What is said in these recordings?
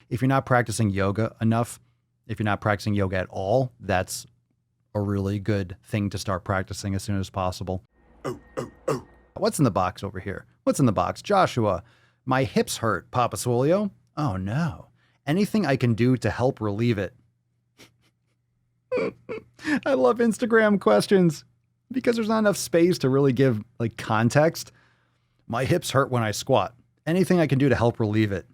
If you're not practicing yoga enough, if you're not practicing yoga at all, that's a really good thing to start practicing as soon as possible. What's in the box over here? What's in the box? Joshua, my hips hurt, Papa Swolio. Oh no. Anything I can do to help relieve it? I love Instagram questions because there's not enough space to really give like context. My hips hurt when I squat. Anything I can do to help relieve it?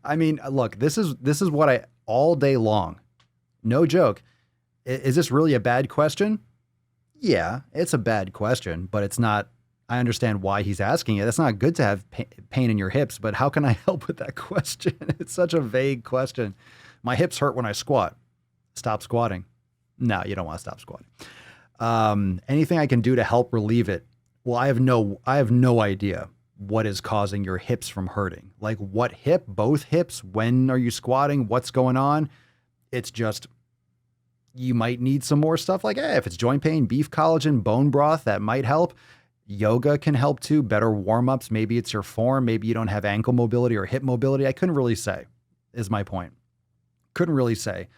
I mean, look, this is what I all day long. No joke. Is this really a bad question? Yeah, it's a bad question, but it's not. I understand why he's asking it. It's not good to have pain in your hips, but how can I help with that question? It's such a vague question. My hips hurt when I squat. Stop squatting. No, you don't want to stop squatting. Anything I can do to help relieve it? Well, I have no idea what is causing your hips from hurting. Like what hip? Both hips? When are you squatting? What's going on? It's just, you might need some more stuff like, if it's joint pain, beef collagen, bone broth, that might help. Yoga can help too, better warm-ups. Maybe it's your form. Maybe you don't have ankle mobility or hip mobility. I couldn't really say, is my point. Couldn't really say.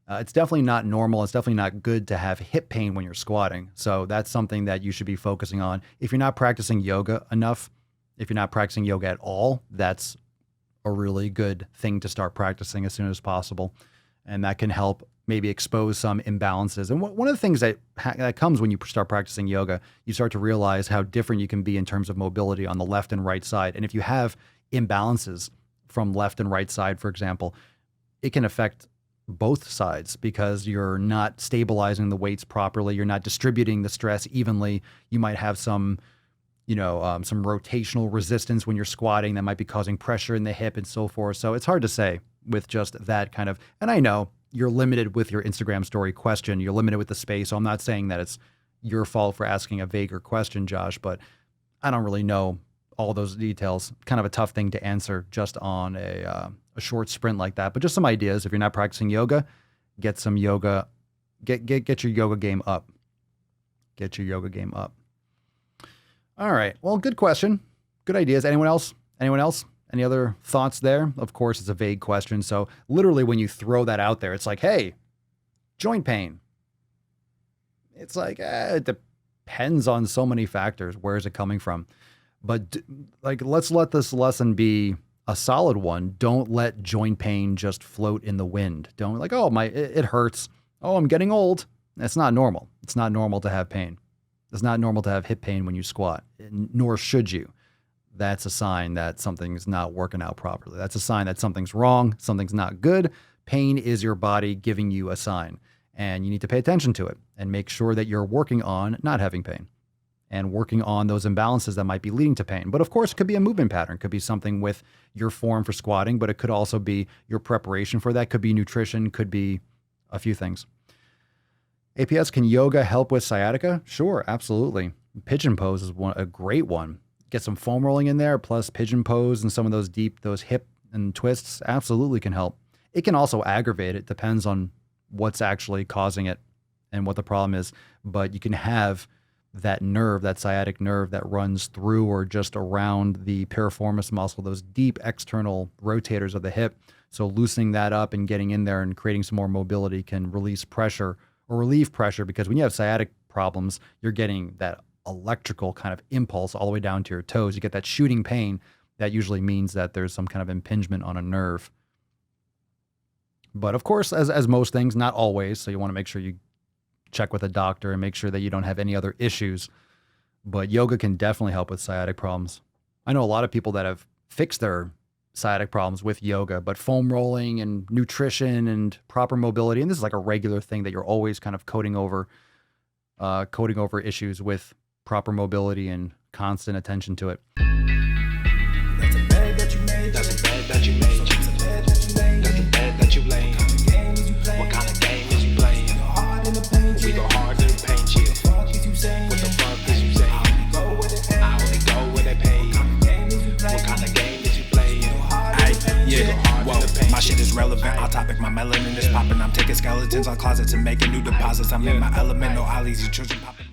It's definitely not normal. It's definitely not good to have hip pain when you're squatting. So that's something that you should be focusing on. If you're not practicing yoga enough, if you're not practicing yoga at all, that's a really good thing to start practicing as soon as possible. And that can help maybe expose some imbalances. And one of the things that comes when you start practicing yoga, you start to realize how different you can be in terms of mobility on the left and right side. And if you have imbalances from left and right side, for example, it can affect both sides because you're not stabilizing the weights properly. You're not distributing the stress evenly. You might have some rotational resistance when you're squatting that might be causing pressure in the hip and so forth. So it's hard to say with just that kind of, and I know you're limited with your Instagram story question. You're limited with the space. So I'm not saying that it's your fault for asking a vaguer question, Josh, but I don't really know all those details. Kind of a tough thing to answer just on a short sprint like that, but just some ideas. If you're not practicing yoga, get some yoga, get your yoga game up. Get your yoga game up. All right. Well, good question. Good ideas. Anyone else? Any other thoughts there? Of course, it's a vague question. So literally when you throw that out there, it's like, hey, joint pain. It's like, it depends on so many factors. Where is it coming from? But like, let's let this lesson be a solid one. Don't let joint pain just float in the wind. Don't like, oh, it hurts. Oh, I'm getting old. That's not normal. It's not normal to have pain. It's not normal to have hip pain when you squat, nor should you. That's a sign that something's not working out properly. That's a sign that something's wrong, something's not good. Pain is your body giving you a sign, and you need to pay attention to it and make sure that you're working on not having pain and working on those imbalances that might be leading to pain. But of course, it could be a movement pattern. It could be something with your form for squatting, but it could also be your preparation for that. Could be nutrition, could be a few things. APS, can yoga help with sciatica? Sure, absolutely. Pigeon pose is a great one. Get some foam rolling in there, plus pigeon pose and some of those hip and twists absolutely can help. It can also aggravate it. Depends on what's actually causing it and what the problem is. But you can have that nerve, that sciatic nerve that runs through or just around the piriformis muscle, those deep external rotators of the hip. So loosening that up and getting in there and creating some more mobility can release pressure or relieve pressure, because when you have sciatic problems, you're getting that electrical kind of impulse all the way down to your toes. You get that shooting pain. That usually means that there's some kind of impingement on a nerve. But of course, as most things, not always. So you want to make sure you check with a doctor and make sure that you don't have any other issues. But yoga can definitely help with sciatic problems. I know a lot of people that have fixed their sciatic problems with yoga, but foam rolling and nutrition and proper mobility, and this is like a regular thing that you're always kind of coding over issues with proper mobility and constant attention to it. That's a bed that you made. That's a bed that you made. That's a bed that you laid. That's a bed that you laid. What kind of game is you playing? We go hard in the paint. We go hard in the paint. What the fuck is you saying? I only go where they pay. What kind of game is you playing? Whoa, my shit is relevant. On topic, my melanin is popping. I'm taking skeletons on closets and making new deposits. I'm in my element. No ollies, you children popping.